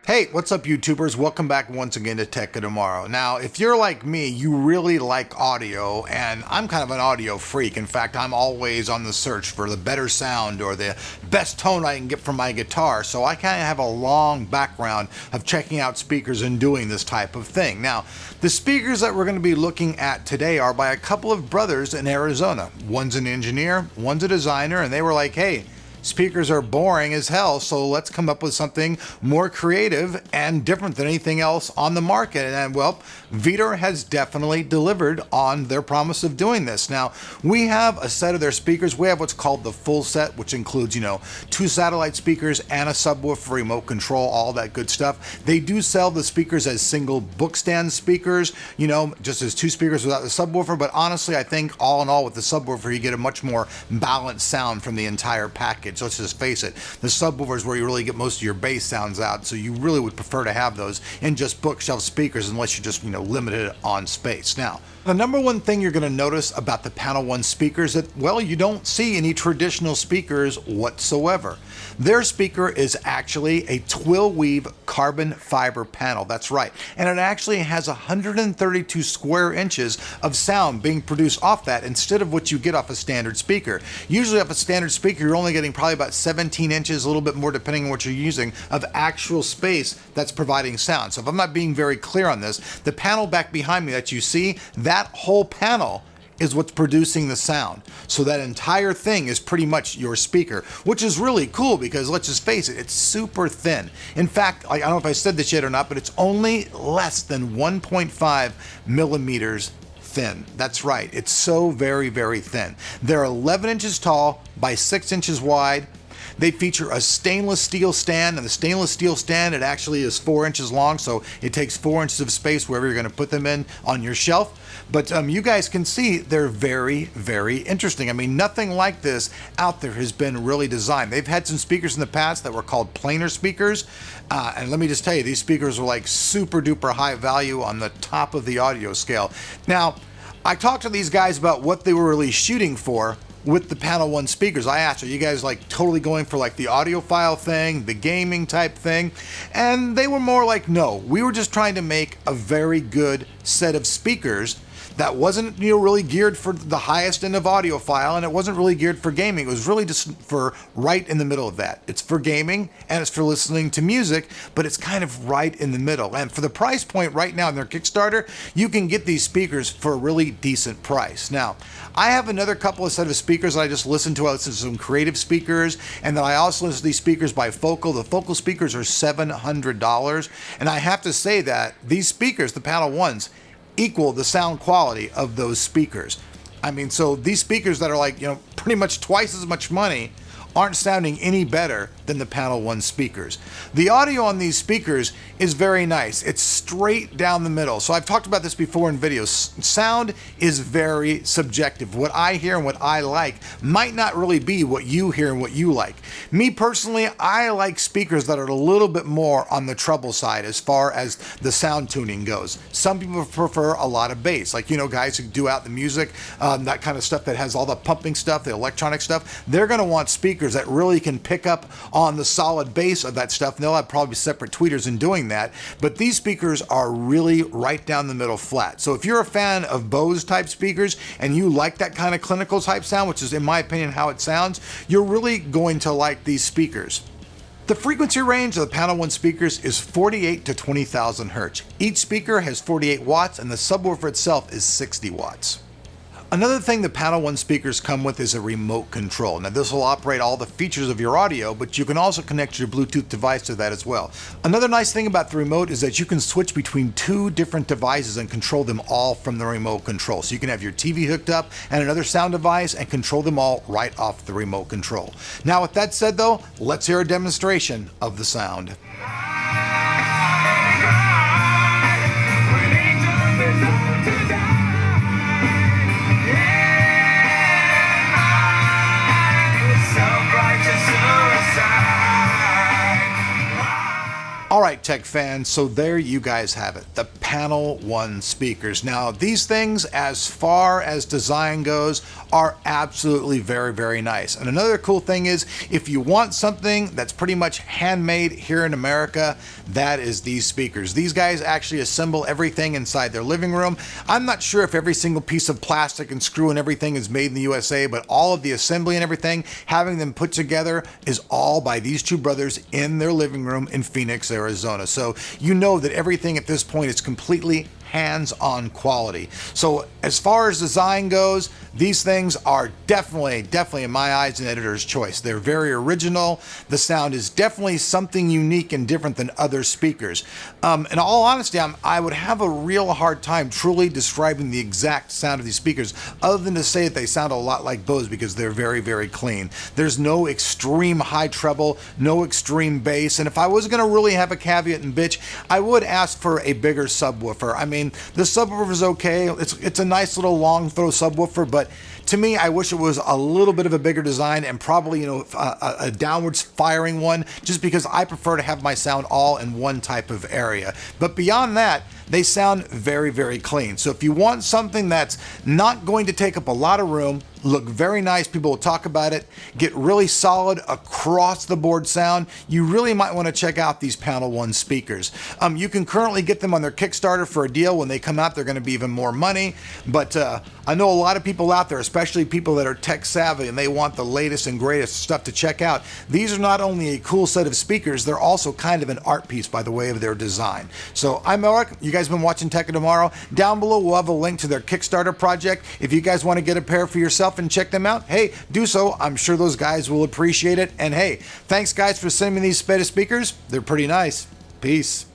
Hey, what's up YouTubers? Welcome back once again to Tech of Tomorrow. Now, if you're like me, you really like audio, and I'm kind of an audio freak. In fact, I'm always on the search for the better sound or the best tone I can get from my guitar, so I kind of have a long background of checking out speakers and doing this type of thing. Now, the speakers that we're going to be looking at today are by a couple of brothers in Arizona. One's an engineer, one's a designer, and they were like, hey, speakers are boring as hell, so let's come up with something more creative and different than anything else on the market. And well, VETR has definitely delivered on their promise of doing this. Now, we have a set of their speakers. We have what's called the full set, which includes, 2 satellite speakers and a subwoofer, remote control, all that good stuff. They do sell the speakers as single bookstand speakers, just as 2 speakers without the subwoofer. But honestly, I think all in all with the subwoofer, you get a much more balanced sound from the entire package. Let's just face it, the subwoofer is where you really get most of your bass sounds out, so you really would prefer to have those in just bookshelf speakers unless you're just limited on space. Now, the number one thing you're going to notice about the Panel 1 speakers that, well, you don't see any traditional speakers whatsoever. Their speaker is actually a twill weave carbon fiber panel. That's right. And it actually has 132 square inches of sound being produced off that instead of what you get off a standard speaker. Usually off a standard speaker, you're only getting probably about 17 inches, a little bit more depending on what you're using, of actual space that's providing sound. So if I'm not being very clear on this, the panel back behind me that you see, that whole panel is what's producing the sound. So that entire thing is pretty much your speaker, which is really cool because let's just face it, it's super thin. In fact, I don't know if I said this yet or not, but it's only less than 1.5 millimeters thin. That's right. It's so very, very thin. They're 11 inches tall by 6 inches wide. They feature a stainless steel stand, and the stainless steel stand, it actually is 4 inches long, so it takes 4 inches of space wherever you're going to put them in on your shelf. But you guys can see they're very, very interesting. I mean, nothing like this out there has been really designed. They've had some speakers in the past that were called planar speakers, and let me just tell you, these speakers were like super duper high value on the top of the audio scale. Now, I talked to these guys about what they were really shooting for with the Panel 1 speakers. I asked, are you guys like totally going for like the audiophile thing, the gaming type thing? And they were more like, no, we were just trying to make a very good set of speakers that wasn't really geared for the highest end of audiophile, and it wasn't really geared for gaming. It was really just for right in the middle of that. It's for gaming and it's for listening to music, but it's kind of right in the middle. And for the price point right now in their Kickstarter, you can get these speakers for a really decent price. Now, I have another couple of set of speakers that I just listened to. I listened to some creative speakers, and then I also listened to these speakers by Focal. The Focal speakers are $700, and I have to say that these speakers, the Panel 1s, equal the sound quality of those speakers. I mean, so these speakers that are like, pretty much twice as much money aren't sounding any better than the Panel 1 speakers. The audio on these speakers is very nice. It's straight down the middle. So I've talked about this before in videos. Sound is very subjective. What I hear and what I like might not really be what you hear and what you like. Me personally, I like speakers that are a little bit more on the treble side as far as the sound tuning goes. Some people prefer a lot of bass, like, guys who do out the music, that kind of stuff that has all the pumping stuff, the electronic stuff. They're going to want speakers that really can pick up on the solid bass of that stuff, and they'll have probably separate tweeters in doing that. But these speakers are really right down the middle flat. So if you're a fan of Bose type speakers and you like that kind of clinical type sound, which is in my opinion how it sounds, you're really going to like these speakers. The frequency range of the Panel 1 speakers is 48 to 20,000 hertz. Each speaker has 48 watts and the subwoofer itself is 60 watts. Another thing the Panel 1 speakers come with is a remote control. Now this will operate all the features of your audio, but you can also connect your Bluetooth device to that as well. Another nice thing about the remote is that you can switch between 2 different devices and control them all from the remote control. So you can have your TV hooked up and another sound device and control them all right off the remote control. Now with that said though, let's hear a demonstration of the sound. All right, tech fans, so there you guys have it. The Panel 1 speakers. Now, these things, as far as design goes, are absolutely very, very nice. And another cool thing is, if you want something that's pretty much handmade here in America, that is these speakers. These guys actually assemble everything inside their living room. I'm not sure if every single piece of plastic and screw and everything is made in the USA, but all of the assembly and everything, having them put together, is all by these two brothers in their living room in Phoenix, Arizona. So you know that everything at this point is completely hands-on quality. So as far as design goes, these things are definitely in my eyes an editor's choice. They're very original. The sound is definitely something unique and different than other speakers. In all honesty, I would have a real hard time truly describing the exact sound of these speakers, other than to say that they sound a lot like Bose, because they're very, very clean. There's no extreme high treble, no extreme bass, and if I was going to really have a caveat and bitch, I would ask for a bigger subwoofer. I mean, the subwoofer is okay. It's a nice little long throw subwoofer, but to me, I wish it was a little bit of a bigger design, and probably, you know, a downwards firing one, just because I prefer to have my sound all in one type of area. But beyond that, they sound very, very clean. So if you want something that's not going to take up a lot of room, look very nice, people will talk about it, get really solid across the board sound, you really might want to check out these Panel 1 speakers. You can currently get them on their Kickstarter for a deal. When they come out, they're going to be even more money. But I know a lot of people out there, especially people that are tech savvy and they want the latest and greatest stuff to check out. These are not only a cool set of speakers, they're also kind of an art piece by the way of their design. So I'm Eric. You guys been watching Tech of Tomorrow. Down below we'll have a link to their Kickstarter project. If you guys want to get a pair for yourself and check them out, hey, do so. I'm sure those guys will appreciate it. And hey, thanks guys for sending me these speakers. They're pretty nice. Peace.